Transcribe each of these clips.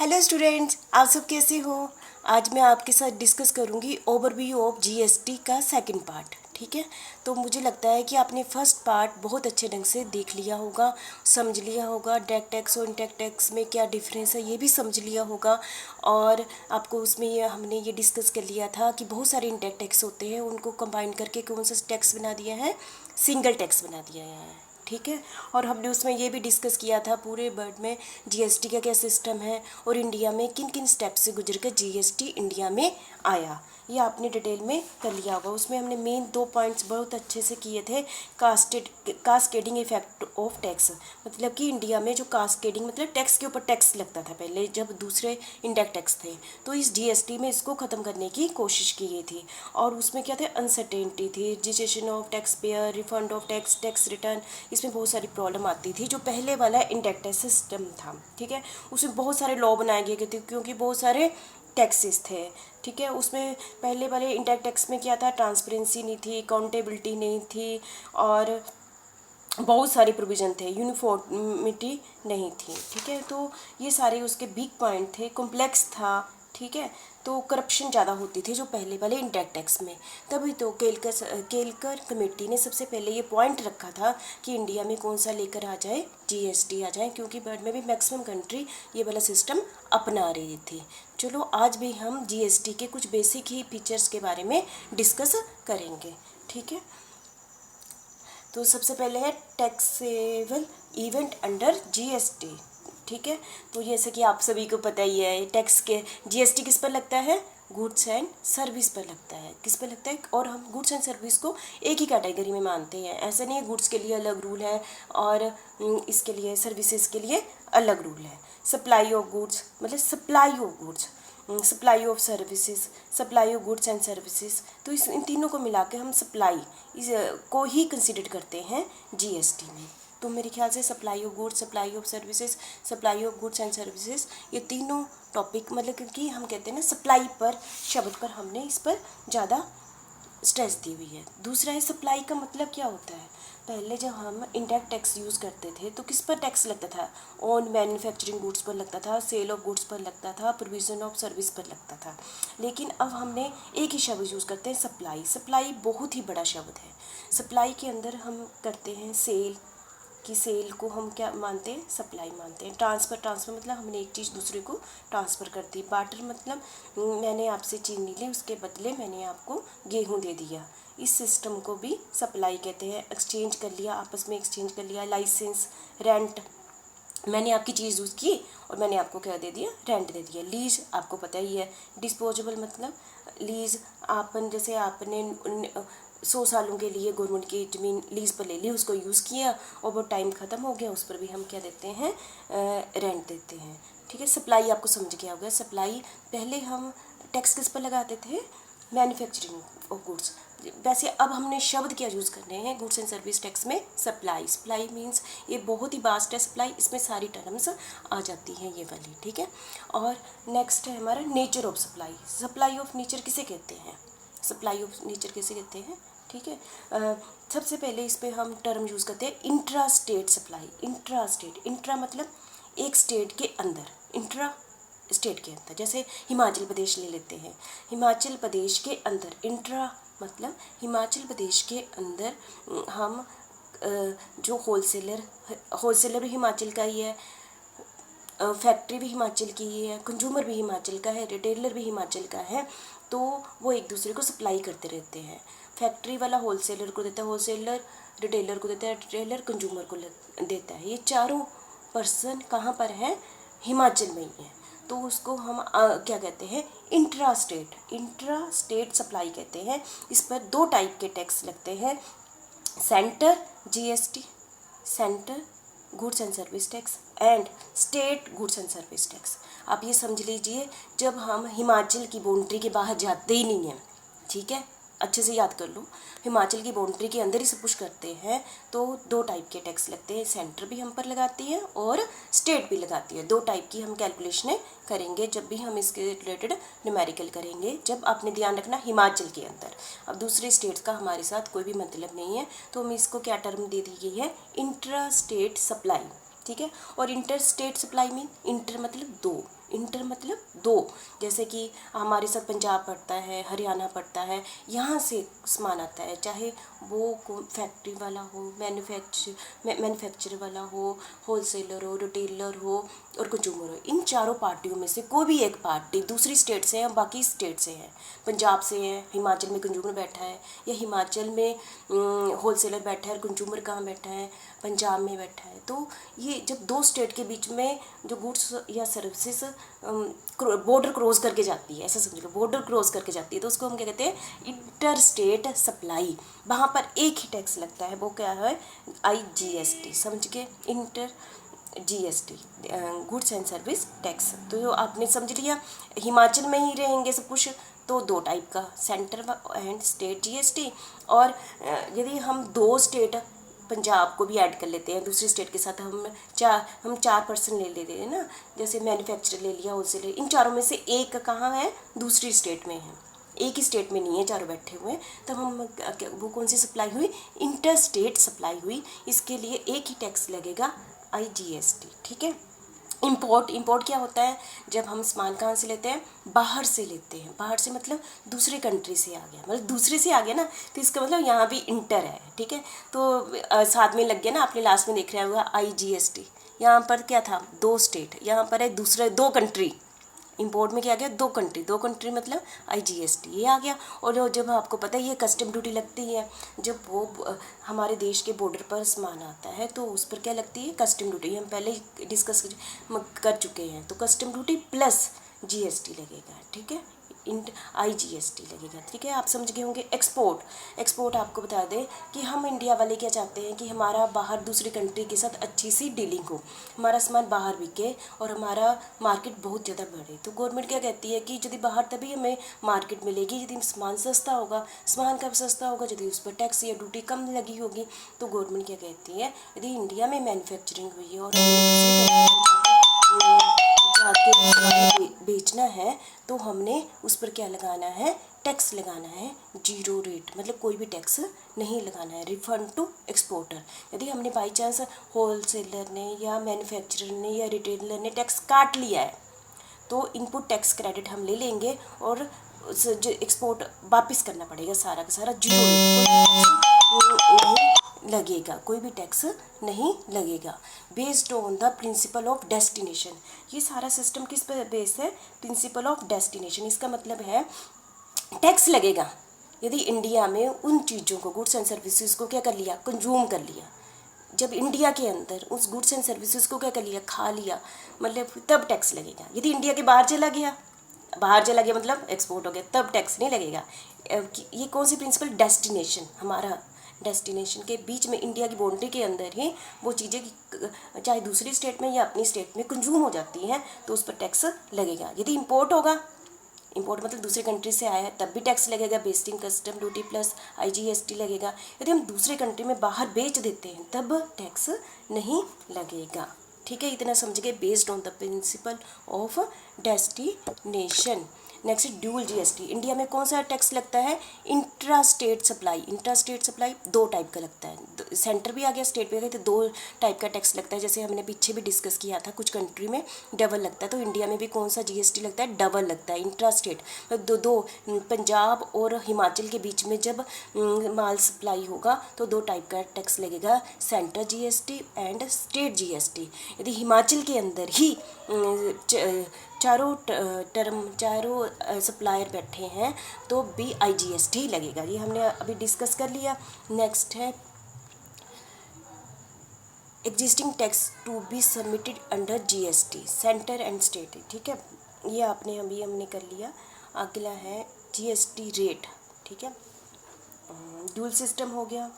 Hello students, आप सब कैसे हो। आज मैं आपके साथ डिस्कस करूंगी ओवरव्यू ऑफ जीएसटी का सेकंड पार्ट। ठीक है, तो मुझे लगता है कि आपने फर्स्ट पार्ट बहुत अच्छे ढंग से देख लिया होगा, समझ लिया होगा। डायरेक्ट टैक्स और इनडायरेक्ट टैक्स में क्या डिफरेंस है ये भी समझ लिया होगा। और आपको उसमें हमने ये डिस्कस कर लिया था कि बहुत सारे इनडायरेक्ट टैक्स होते हैं, उनको कंबाइन करके कौन सा टैक्स बना दिया है, सिंगल टैक्स बना दिया है। ठीक है, और हमने उसमें ये भी डिस्कस किया था पूरे वर्ल्ड में जीएसटी का क्या सिस्टम है और इंडिया में किन किन स्टेप से गुजर कर जीएसटी इंडिया में आया, ये आपने डिटेल में कर लिया होगा। उसमें हमने मेन 2 पॉइंट्स बहुत अच्छे से किए थे। कास्केडिंग इफेक्ट ऑफ टैक्स, मतलब कि इंडिया में जो कास्केडिंग मतलब टैक्स के ऊपर टैक्स लगता था पहले जब दूसरे इंडायरेक्ट टैक्स थे, तो इस जीएसटी में इसको ख़त्म करने की कोशिश की गई थी। और उसमें क्या थे, अनसर्टेनिटी थी, registration of tax payer, refund of tax, tax return, इसमें बहुत सारी प्रॉब्लम आती थी। जो पहले वाला इंडायरेक्ट टैक्स सिस्टम था, ठीक है, उसमें बहुत सारे लॉ बनाए गए थे क्योंकि बहुत सारे टैक्सेस थे। ठीक है, उसमें पहले वाले इंडायरेक्ट टैक्स में क्या था, ट्रांसपेरेंसी नहीं थी, अकाउंटेबिलिटी नहीं थी, और बहुत सारे प्रोविज़न थे, यूनिफॉर्मिटी नहीं थी। ठीक है, तो ये सारे उसके बिग पॉइंट थे, कॉम्प्लेक्स था। ठीक है, तो करप्शन ज़्यादा होती थी जो पहले वाले इंडायरेक्ट टैक्स में। तभी तो केलकर कमेटी ने सबसे पहले ये पॉइंट रखा था कि इंडिया में कौन सा लेकर आ जाए, जीएसटी आ जाए, क्योंकि वर्ल्ड में भी मैक्सिमम कंट्री ये वाला सिस्टम अपना रही थी। चलो आज भी हम जीएसटी के कुछ बेसिक ही फीचर्स के बारे में डिस्कस करेंगे। ठीक है, तो सबसे पहले है टैक्सेबल इवेंट अंडर जीएसटी। ठीक है, तो जैसे कि आप सभी को पता ही है, टैक्स के जीएसटी किस पर लगता है, गुड्स एंड सर्विस पर लगता है। किस पर लगता है, और हम गुड्स एंड सर्विस को एक ही कैटेगरी में मानते हैं। ऐसा नहीं है गुड्स के लिए अलग रूल है और इसके लिए सर्विसेज के लिए अलग रूल है। सप्लाई ऑफ गुड्स मतलब supply of goods, supply of services, supply of goods and services, तो इन तीनों को मिला के हम सप्लाई को ही कंसिडर करते हैं जीएसटी में। तो मेरे ख्याल से supply of goods, supply of services, supply of goods and services, ये तीनों टॉपिक मतलब क्योंकि हम कहते हैं ना सप्लाई पर, शब्द पर हमने इस पर ज़्यादा स्ट्रेस दी हुई है। दूसरा है सप्लाई का मतलब क्या होता है। पहले जब हम इंडायरेक्ट टैक्स यूज़ करते थे तो किस पर टैक्स लगता था, ऑन मैन्युफैक्चरिंग गुड्स पर लगता था, सेल ऑफ गुड्स पर लगता था, प्रोविज़न ऑफ सर्विस पर लगता था। लेकिन अब हमने एक ही शब्द यूज़ करते हैं, सप्लाई। सप्लाई बहुत ही बड़ा शब्द है। सप्लाई के अंदर हम करते हैं सेल, कि सेल को हम क्या मानते हैं, सप्लाई मानते हैं। ट्रांसफ़र मतलब हमने एक चीज़ दूसरे को ट्रांसफ़र कर दी। बार्टर मतलब मैंने आपसे चीनी ली, उसके बदले मैंने आपको गेहूं दे दिया, इस सिस्टम को भी सप्लाई कहते हैं। एक्सचेंज कर लिया, आपस में एक्सचेंज कर लिया। लाइसेंस, रेंट, मैंने आपकी चीज़ यूज़ की और मैंने आपको क्या दे दिया, रेंट दे दिया। लीज आपको पता ही है। डिस्पोजेबल मतलब लीज, जैसे आपने 100 सालों के लिए गवर्नमेंट की ज़मीन लीज पर ले ली, उसको यूज़ किया और वो टाइम ख़त्म हो गया, उस पर भी हम क्या देते हैं, रेंट देते हैं। ठीक है, सप्लाई आपको समझ गया होगा। सप्लाई पहले हम टैक्स किस पर लगाते थे, मैन्युफैक्चरिंग ऑफ गुड्स। वैसे अब हमने शब्द क्या यूज़ करने हैं गुड्स एंड सर्विस टैक्स में, सप्लाई। सप्लाई मीन्स ये बहुत ही वास्ट है सप्लाई, इसमें सारी टर्म्स आ जाती हैं ये वाली। ठीक है, और नेक्स्ट है हमारा nature of supply. Supply of nature किसे कहते हैं, सप्लाई ऑफ नेचर किसे कहते हैं। ठीक है, सबसे पहले इस पर हम टर्म यूज़ करते हैं intra state supply. Intra state, intra मतलब एक स्टेट के अंदर, इंट्रा स्टेट के अंदर। जैसे हिमाचल प्रदेश ले लेते हैं, हिमाचल प्रदेश के अंदर, इंट्रा मतलब हिमाचल प्रदेश के अंदर हम जो होलसेलर भी हिमाचल का ही है, फैक्ट्री भी हिमाचल की ही है, कंज्यूमर भी हिमाचल का है, रिटेलर भी हिमाचल का है, तो वो एक दूसरे को सप्लाई करते रहते हैं। फैक्ट्री वाला होलसेलर को देता है, होलसेलर रिटेलर को देता है, रिटेलर कंज्यूमर को देता है। ये चारों पर्सन कहाँ पर हैं, हिमाचल में ही है। तो उसको हम क्या कहते हैं, इंट्रा स्टेट सप्लाई कहते हैं। इस पर 2 टाइप के टैक्स लगते हैं, centre GST, centre goods and service tax, and state goods and service tax. आप ये समझ लीजिए, जब हम हिमाचल की बाउंड्री के बाहर जाते ही नहीं हैं, ठीक है, अच्छे से याद कर लो, हिमाचल की बाउंड्री के अंदर ही सब कुछ करते हैं, तो 2 टाइप के टैक्स लगते हैं। सेंटर भी हम पर लगाती है और स्टेट भी लगाती है। 2 टाइप की हम कैलकुलेशनें करेंगे जब भी हम इसके रिलेटेड न्यूमेरिकल करेंगे। जब आपने ध्यान रखना हिमाचल के अंदर, अब दूसरे स्टेट्स का हमारे साथ कोई भी मतलब नहीं है, तो हम इसको क्या टर्म दे दी गई है, इंट्रा स्टेट सप्लाई। ठीक है, और inter state supply mean, inter मतलब 2, इंटर मतलब दो, जैसे कि हमारे साथ पंजाब पड़ता है, हरियाणा पड़ता है, यहाँ से सामान आता है, चाहे वो फैक्ट्री वाला हो, मैन्युफैक्चर वाला हो, होलसेलर हो, रिटेलर हो और कंज्यूमर हो। इन चारों पार्टियों में से कोई भी एक पार्टी दूसरी स्टेट से है, बाकी स्टेट से है, पंजाब से है, हिमाचल में कंज्यूमर बैठा है, या हिमाचल में होलसेलर बैठा है और कंज्यूमर कहाँ बैठा है, पंजाब में बैठा है। तो ये जब दो स्टेट के बीच में जो गुड्स या सर्विसेज बॉर्डर क्रॉस करके जाती है, ऐसा समझ लो, बॉर्डर क्रॉस करके जाती है, तो उसको हम क्या कहते हैं, इंटर स्टेट सप्लाई। वहाँ पर एक ही टैक्स लगता है, वो क्या है, IGST, समझ गए, inter GST, goods and service tax. तो जो आपने समझ लिया, हिमाचल में ही रहेंगे सब कुछ, तो दो टाइप का, सेंटर एंड स्टेट GST। और यदि हम दो स्टेट पंजाब को भी ऐड कर लेते हैं दूसरी स्टेट के साथ, हम 4% ले लेते हैं ना, जैसे मैन्युफैक्चर ले लिया, होलसेलर, इन चारों में से एक कहाँ है, दूसरी स्टेट में है, एक ही स्टेट में नहीं है, चारों बैठे हुए हैं, तब हम वो कौन सी सप्लाई हुई, इंटर स्टेट सप्लाई हुई। इसके लिए एक ही टैक्स लगेगा, IGST, ठीक है। इंपोर्ट क्या होता है, जब हम सामान कहाँ से लेते हैं, बाहर से लेते हैं, बाहर से मतलब दूसरे कंट्री से आ गया, मतलब दूसरे से आ गया ना, तो इसका मतलब यहाँ भी इंटर है, ठीक है। तो साथ में लग गया ना, आपने लास्ट में देख रहा होगा IGST। यहाँ पर क्या था, दो स्टेट, यहाँ पर है दूसरे दो कंट्री। इंपोर्ट में क्या आ गया, दो कंट्री मतलब IGST ये आ गया। और जब आपको पता है ये कस्टम ड्यूटी लगती है, जब वो हमारे देश के बॉर्डर पर सामान आता है तो उस पर क्या लगती है, कस्टम ड्यूटी। हम पहले ही डिस्कस कर चुके हैं। तो कस्टम ड्यूटी प्लस GST लगेगा, ठीक है, IGST लगेगा, ठीक है, आप समझ गए होंगे। एक्सपोर्ट आपको बता दें कि हम इंडिया वाले क्या चाहते हैं कि हमारा बाहर दूसरी कंट्री के साथ अच्छी सी डीलिंग हो, हमारा सामान बाहर बिके और हमारा मार्केट बहुत ज़्यादा बढ़े। तो गवर्नमेंट क्या कहती है कि यदि बाहर तभी हमें मार्केट मिलेगी यदि सामान सस्ता होगा। सामान कब सस्ता होगा, यदि उस पर टैक्स या ड्यूटी कम लगी होगी। तो गवर्नमेंट क्या कहती है, यदि इंडिया में मैन्युफैक्चरिंग हुई है और जाके सामान बेचना है तो हमने उस पर क्या लगाना है, टैक्स लगाना है, 0 रेट, मतलब कोई भी टैक्स नहीं लगाना है, रिफंड टू एक्सपोर्टर। यदि हमने बाई चांस होलसेलर ने या मैन्युफैक्चरर ने या रिटेलर ने टैक्स काट लिया है तो इनपुट टैक्स क्रेडिट हम ले लेंगे और जो एक्सपोर्ट वापस करना पड़ेगा, सारा का सारा 0 रेट, लगेगा, कोई भी टैक्स नहीं लगेगा। Based on the principle of destination, ये सारा सिस्टम किस पर बेस्ड है, प्रिंसिपल ऑफ डेस्टिनेशन। इसका मतलब है टैक्स लगेगा यदि इंडिया में उन चीज़ों को, गुड्स एंड सर्विसेज को क्या कर लिया, कंज्यूम कर लिया। जब इंडिया के अंदर उस गुड्स एंड सर्विसेज को क्या कर लिया, खा लिया, मतलब तब टैक्स लगेगा। यदि इंडिया के बाहर चला गया मतलब एक्सपोर्ट हो गया, तब टैक्स नहीं लगेगा। ये कौन सी प्रिंसिपल, डेस्टिनेशन, हमारा डेस्टिनेशन के बीच में इंडिया की बाउंड्री के अंदर ही वो चीज़ें चाहे दूसरी स्टेट में या अपनी स्टेट में कंज्यूम हो जाती हैं तो उस पर टैक्स लगेगा। यदि इंपोर्ट होगा, इंपोर्ट मतलब दूसरे कंट्री से आया है, तब भी टैक्स लगेगा, बेस्टिंग कस्टम ड्यूटी प्लस IGST लगेगा। यदि हम दूसरे कंट्री में बाहर बेच देते हैं तब टैक्स नहीं लगेगा, ठीक है, इतना समझ गए, based on the principle of destination. Next dual GST। India में कौन सा टैक्स लगता है, इंट्रा स्टेट सप्लाई दो टाइप का लगता है, सेंटर भी आ गया स्टेट भी आ गया, तो दो टाइप का टैक्स लगता है। जैसे हमने पीछे भी डिस्कस किया था, कुछ कंट्री में डबल लगता है, तो इंडिया में भी कौन सा GST लगता है, डबल लगता है, इंट्रा स्टेट। दो पंजाब और हिमाचल के बीच में जब माल सप्लाई होगा तो दो टाइप का टैक्स लगेगा, centre GST and state GST। यदि हिमाचल के अंदर ही चारों सप्लायर बैठे हैं तो भी IGST लगेगा। ये हमने अभी डिस्कस कर लिया। नेक्स्ट है existing tax to be submitted under GST, centre and state, ठीक है, ये हमने कर लिया। अगला है GST रेट, ठीक है, ड्यूल सिस्टम हो गया।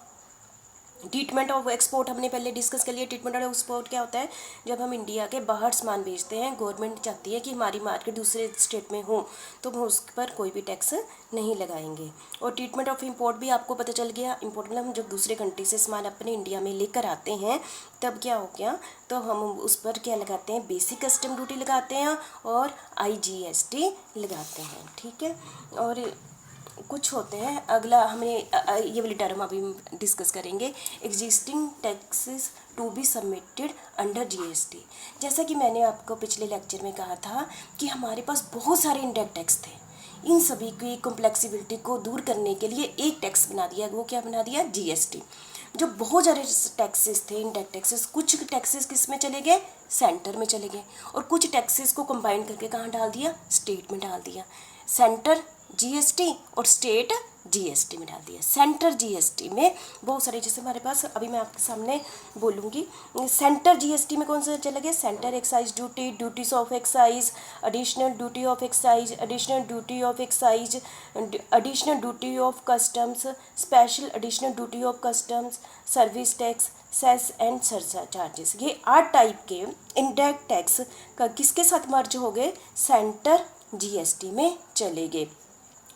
ट्रीटमेंट ऑफ एक्सपोर्ट हमने पहले डिस्कस कर लिया। ट्रीटमेंट ऑफ एक्सपोर्ट क्या होता है, जब हम इंडिया के बाहर सामान बेचते हैं, गवर्नमेंट चाहती है कि हमारी मार्केट दूसरे स्टेट में हो तो हम उस पर कोई भी टैक्स नहीं लगाएंगे। और ट्रीटमेंट ऑफ इंपोर्ट भी आपको पता चल गया। इंपोर्ट मतलब हम जब दूसरे कंट्री से सामान अपने इंडिया में लेकर आते हैं तब क्या हो गया, तो हम उस पर क्या लगाते हैं, बेसिक कस्टम ड्यूटी लगाते हैं और IGST लगाते हैं, ठीक है। और कुछ होते हैं। अगला हमें ये वाली टर्म अभी डिस्कस करेंगे, existing taxes to be submitted under GST. जैसा कि मैंने आपको पिछले लेक्चर में कहा था कि हमारे पास बहुत सारे इंडायरेक्ट टैक्स थे, इन सभी की कॉम्प्लेक्सिबिलिटी को दूर करने के लिए एक टैक्स बना दिया। वो क्या बना दिया? जीएसटी। जो बहुत सारे टैक्सेस थे, इंडायरेक्ट टैक्सेस, कुछ टैक्सेस किस में चले गए? सेंटर में चले गए, और कुछ टैक्सेस को कंबाइन करके कहाँ डाल दिया? स्टेट में डाल दिया। सेंटर जीएसटी और स्टेट जीएसटी में डाल दिया। सेंटर जीएसटी में बहुत सारे, जैसे हमारे पास अभी मैं आपके सामने बोलूँगी, सेंटर जीएसटी में कौन सा चला गया? Centre excise duty, duties of excise, additional duty of excise, additional duty of excise, additional duty of customs, special additional duty of customs, service tax, cess and charges. ये 8 टाइप के indirect tax का किसके साथ मर्ज हो गए? Centre GST में चले गए।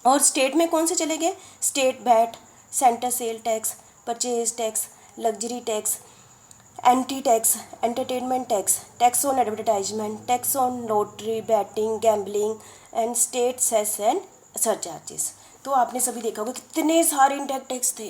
और स्टेट में कौन से चले गए? State VAT, centre sale tax, purchase tax, luxury tax, anti tax, entertainment tax, tax on advertisement, tax on lottery, betting, gambling and state cess and surcharges. तो आपने सभी देखा होगा कितने सारे इंडायरेक्ट टैक्स थे,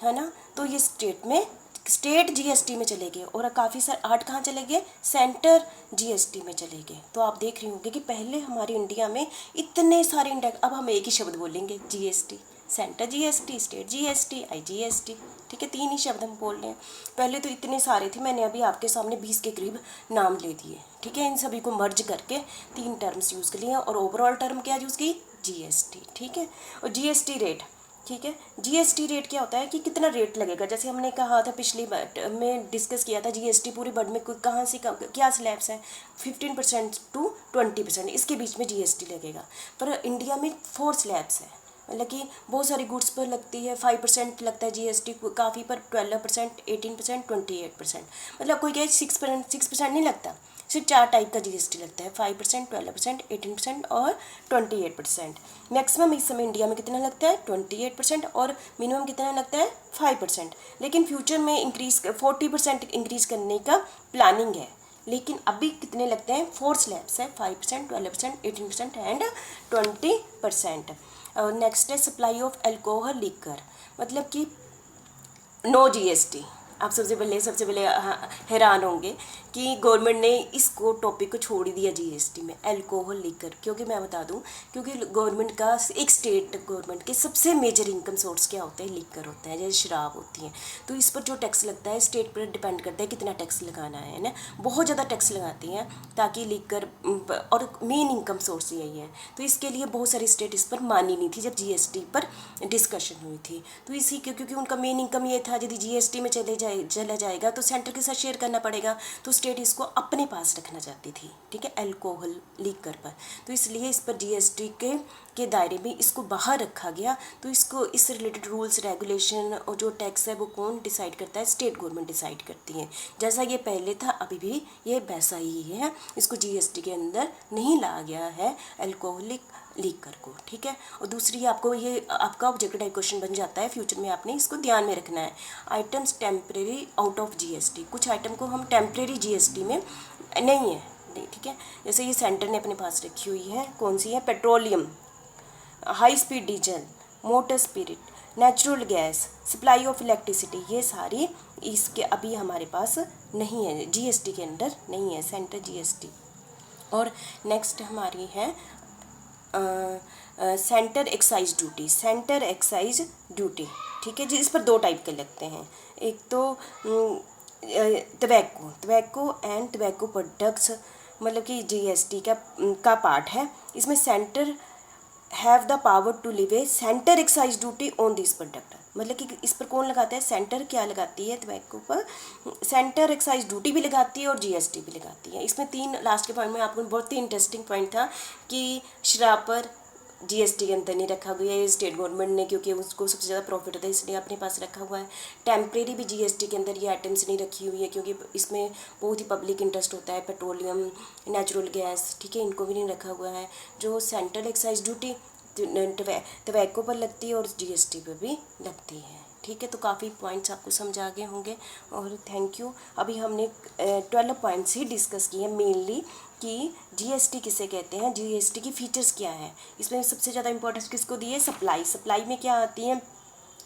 है ना। तो ये स्टेट में, स्टेट जीएसटी में चले गए, और काफ़ी सारे 8 कहाँ चले गए? सेंटर जीएसटी में चले गए। तो आप देख रहे होंगे कि पहले हमारे इंडिया में इतने सारे इंडेक्स, अब हम एक ही शब्द बोलेंगे, GST. Centre GST, state GST, IGST, ठीक है, 3 ही शब्द हम बोल रहे हैं। पहले तो इतने सारे थे, मैंने अभी आपके सामने 20 के करीब नाम ले दिए, ठीक है। इन सभी को मर्ज करके 3 टर्म्स यूज़ कर लिए, और ओवरऑल टर्म क्या यूज़ की? जीएसटी, ठीक है। और जीएसटी रेट, ठीक है। जीएसटी रेट क्या होता है कि कितना रेट लगेगा? जैसे हमने कहा था पिछली बार में डिस्कस किया था, जीएसटी पूरे वर्ल्ड में कहाँ से क्या स्लैब्स है? 15% टू 20%, इसके बीच में जीएसटी लगेगा। पर इंडिया में 4 स्लैब्स है, मतलब कि बहुत सारी गुड्स पर लगती है 5% लगता है जीएसटी, काफ़ी पर 12%, 18%, 28%। मतलब कोई कहे 6% नहीं लगता, सिर्फ 4 टाइप का जीएसटी लगता है, 5%, 12%, 18% और 28%। मैक्सिमम इस समय इंडिया में कितना लगता है? 28%, और मिनिमम कितना लगता है? 5%। लेकिन फ्यूचर में इंक्रीज 40% इंक्रीज करने का प्लानिंग है। लेकिन अभी कितने लगते हैं? 4 स्लैब्स है, 5%, 12%, 18% एंड 20%। और नेक्स्ट है सप्लाई ऑफ अल्कोहल लिकर, मतलब कि नो जीएसटी। आप सबसे पहले हैरान होंगे कि गवर्नमेंट ने इसको टॉपिक को छोड़ ही दिया जीएसटी में, अल्कोहल लिकर। क्योंकि मैं बता दूं, क्योंकि गवर्नमेंट का एक स्टेट गवर्नमेंट के सबसे मेजर इनकम सोर्स क्या होता है? लिकर होता है, जैसे शराब होती है। तो इस पर जो टैक्स लगता है स्टेट पर डिपेंड करता है कितना टैक्स लगाना है ना। बहुत ज़्यादा टैक्स लगाती हैं ताकि लिकर, और मेन इनकम सोर्स यही है। तो इसके लिए बहुत सारी स्टेट इस पर मानी नहीं थी जब जीएसटी पर डिस्कशन हुई थी। तो इसी क्योंकि उनका मेन इनकम ये था, यदि जीएसटी में चला जाएगा तो सेंटर के साथ शेयर करना पड़ेगा, तो स्टेट इसको अपने पास रखना चाहती थी, ठीक है, अल्कोहल लिकर पर। तो इसलिए इस पर जीएसटी के दायरे में इसको बाहर रखा गया। तो इसको, इससे रिलेटेड रूल्स रेगुलेशन और जो टैक्स है वो कौन डिसाइड करता है? स्टेट गवर्नमेंट डिसाइड करती है। जैसा ये पहले था अभी भी ये वैसा ही है, इसको जीएसटी के अंदर नहीं लाया गया है अल्कोहलिक लिकर को, ठीक है। और दूसरी आपको ये आपका ऑब्जेक्टिव टाइप क्वेश्चन बन जाता है फ्यूचर में, आपने इसको ध्यान में रखना है। Items temporary out of GST, कुछ आइटम को हम टेम्परेरी जीएसटी में नहीं है, ठीक है। जैसे ये सेंटर ने अपने पास रखी हुई है, कौन सी है? Petroleum, high speed diesel, motor spirit, natural gas, supply of electricity, ये सारी इसके अभी हमारे पास नहीं है, जीएसटी के अंदर नहीं है, सेंटर जीएसटी। और नेक्स्ट हमारी है centre excise duty, centre excise duty, ठीक है जी। इस पर 2 टाइप के लगते हैं, एक तो टबैको एंड टबैको प्रोडक्ट्स, मतलब कि जीएसटी का पार्ट है। इसमें centre have the power to levy centre excise duty on this product, मतलब कि इस पर कौन लगाता है? सेंटर क्या लगाती है? टबैको पर सेंटर एक्साइज ड्यूटी भी लगाती है और जीएसटी भी लगाती है। इसमें 3 लास्ट के पॉइंट में आपको बहुत ही इंटरेस्टिंग पॉइंट था कि शराब पर जीएसटी के अंदर नहीं रखा गया है स्टेट गवर्नमेंट ने, क्योंकि उसको सबसे ज़्यादा प्रॉफिट होता है इसलिए अपने पास रखा हुआ है। टेम्परेरी भी जीएसटी के अंदर ये आइटम्स नहीं रखी हुई है, क्योंकि इसमें बहुत ही पब्लिक इंटरेस्ट होता है, पेट्रोलियम, नेचुरल गैस, ठीक है, इनको भी नहीं रखा हुआ है। जो सेंट्रल एक्साइज ड्यूटी टबैको पर लगती है और जीएसटी पर भी लगती है, ठीक है। तो काफ़ी पॉइंट्स आपको समझ आ गए होंगे, और थैंक यू। अभी हमने 12 पॉइंट्स ही डिस्कस किए हैं मेनली, कि जीएसटी किसे कहते हैं, जीएसटी की फीचर्स क्या है। इसमें सबसे ज़्यादा इंपॉर्टेंस किसको दी है, सप्लाई। सप्लाई में क्या आती है,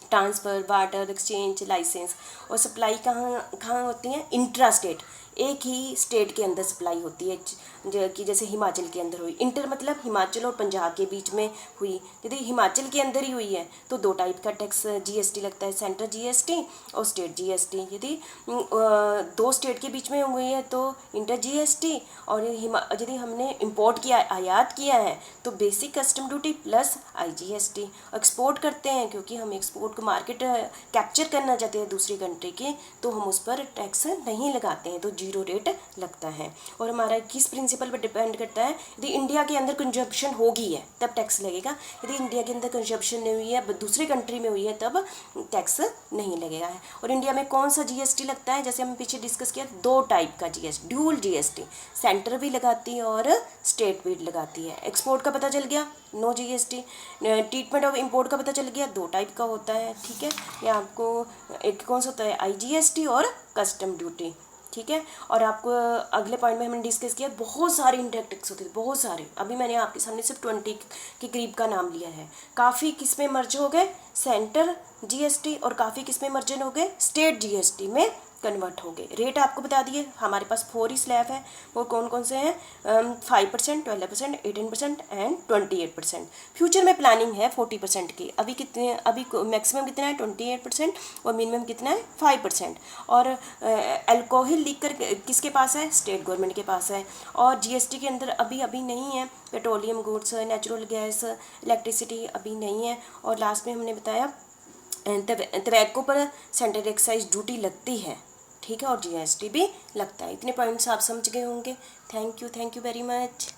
ट्रांसफ़र, बार्टर, एक्सचेंज, लाइसेंस। और सप्लाई कहाँ कहाँ होती है, इंट्रा स्टेट, एक ही स्टेट के अंदर सप्लाई होती है, कि जैसे हिमाचल के अंदर हुई। इंटर मतलब हिमाचल और पंजाब के बीच में हुई। यदि हिमाचल के अंदर ही हुई है तो दो टाइप का टैक्स जीएसटी लगता है, सेंट्रल जीएसटी और स्टेट जीएसटी। यदि दो स्टेट के बीच में हुई है तो इंटर जीएसटी, और यदि हमने इंपोर्ट किया, आयात किया है, तो basic custom duty plus IGST. Export करते हैं क्योंकि हम एक्सपोर्ट को मार्केट कैप्चर करना चाहते हैं दूसरी कंट्री के, तो हम उस पर टैक्स नहीं लगाते हैं, तो जीरो रेट लगता है। और हमारा किस प्रिंसिपल पर डिपेंड करता है, यदि इंडिया के अंदर कंजप्शन होगी है तब टैक्स लगेगा, यदि इंडिया के अंदर कंजप्शन नहीं हुई है, दूसरी कंट्री में हुई है, तब टैक्स नहीं लगेगा है। और इंडिया में कौन सा जीएसटी लगता है, जैसे हम पीछे डिस्कस किया, दो टाइप का जीएसटी, ड्यूल जीएसटी, सेंटर भी लगाती है और स्टेट भी लगाती है। एक्सपोर्ट का पता चल गया, no GST. Treatment of import का पता चल गया, दो टाइप का होता है, ठीक है। ये आपको एक कौन सा होता है, आईजीएसटी और कस्टम ड्यूटी, ठीक है। और आपको अगले पॉइंट में हमने डिस्कस किया, बहुत सारे इनडायरेक्ट टैक्स होते थे, बहुत सारे। अभी मैंने आपके सामने सिर्फ 20 के करीब का नाम लिया है। काफ़ी किस में मर्ज हो गए, सेंटर जीएसटी, और काफ़ी किस में मर्जन हो गए, स्टेट जीएसटी में कन्वर्ट हो गए। रेट आपको बता दिए, हमारे पास 4 ही स्लैब है, वो कौन कौन से हैं, 5%, 12%, 18% एंड 28%। फ्यूचर में प्लानिंग है 40% की। अभी कितने, अभी मैक्सिमम कितना है, 28%, और मिनिमम कितना है, 5%। और अल्कोहल लीकर किसके पास है, स्टेट गवर्नमेंट के पास है। और जीएसटी के अंदर अभी अभी नहीं है petroleum goods, natural gas, electricity अभी नहीं है। और लास्ट में हमने बताया टबैको पर सेंट्रल एक्साइज ड्यूटी लगती है, ठीक है, और जीएसटी भी लगता है। इतने पॉइंट्स आप समझ गए होंगे। Thank you very much.